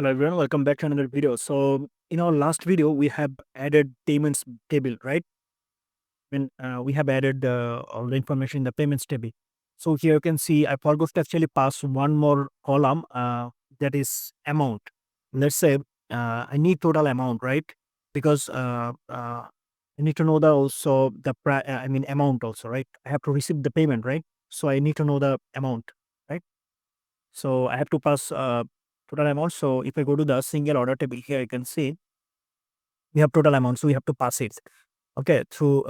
Hello everyone, welcome back to another video. So in our last video, we have added payments table, right? When we have added all the information in the payments table. So here you can see I forgot to actually pass one more column that is amount. Let's say I need total amount, right? Because I need to know the also the amount also, right? I have to receive the payment, right? So I need to know the amount, right? So I have to pass total amount. So if I go to the single order table here, you can see we have total amount. So we have to pass it. Okay, through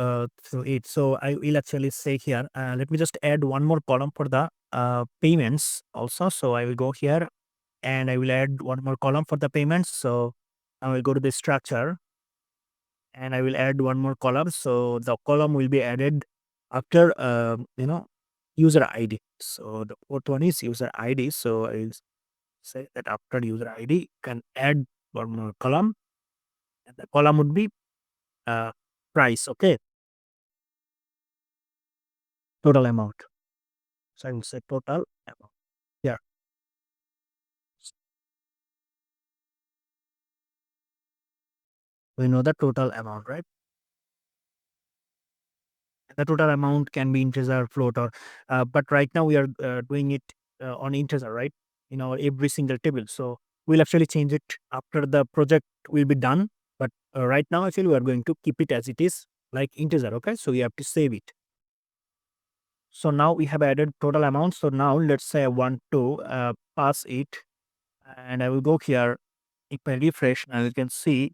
it. So I will actually say here, let me just add one more column for the payments also. So I will go here and I will add one more column for the payments. So I will go to the structure and I will add one more column. So the column will be added after user ID. So the fourth one is user ID. So I will say that after user ID, you can add one more column, and the column would be uh, price. Okay, total amount. So I will say total amount. Yeah, we know the total amount, right? The total amount can be integer, float, or but right now we are doing it on integer, right? In our every single table. So we'll actually change it after the project will be done. But right now, actually, we are going to keep it as it is, like integer. Okay, so you have to save it. So now we have added total amount. So now let's say I want to pass it, and I will go here. If I refresh, now you can see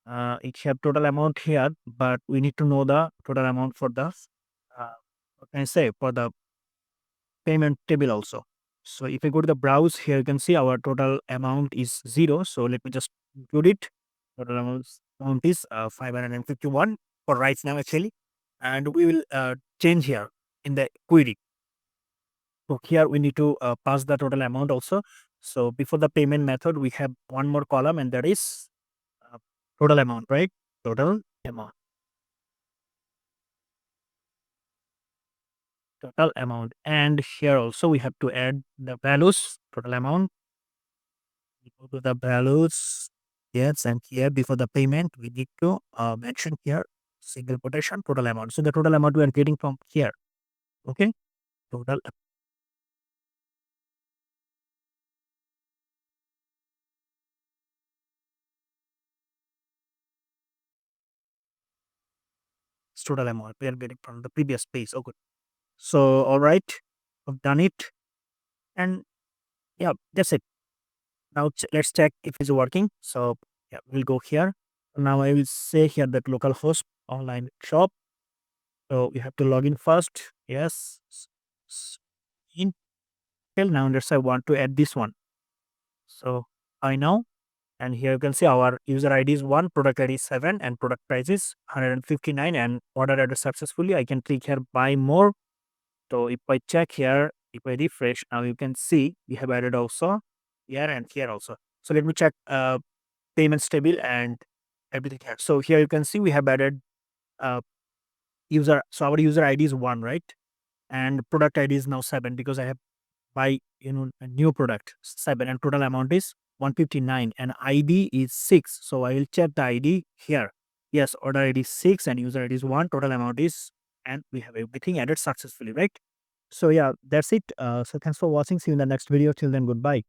it have total amount here, but we need to know the total amount for the what can I say, for the payment table also. So if I go to the browse here, you can see our total amount is 0. So let me just include it. Total amount is 551 for right now actually, and we will change here in the query. So here we need to pass the total amount also. So before the payment method, we have one more column, and that is uh, total amount, right? Total amount. Total amount. And here also we have to add the values, total amount. We go to the values. Yes, and here before the payment, we need to mention here single quotation total amount. So the total amount we are getting from here. Okay. Total total amount we are getting from the previous page. Okay. So all right, I've done it. And yeah, that's it. Now let's check if it's working. So yeah, we'll go here. Now I will say here that localhost online shop. So you have to log in first. Yes. In till now, let's say I want to add this one. So I know, and here you can see our user ID is 1, product ID is 7, and product price is 159, and order added successfully. I can click here buy more. So if I check here, if I refresh, now you can see we have added also here and here also. So let me check payments table and everything here. So here you can see we have added uh, user. So our user ID is 1, right? And product ID is now 7 because I have buy a new product 7, and total amount is 159, and ID is 6. So I will check the ID here. Yes, order ID is 6 and user ID is 1, total amount is, and we have everything added successfully, right? So yeah, that's it. So thanks for watching. See you in the next video. Till then, goodbye.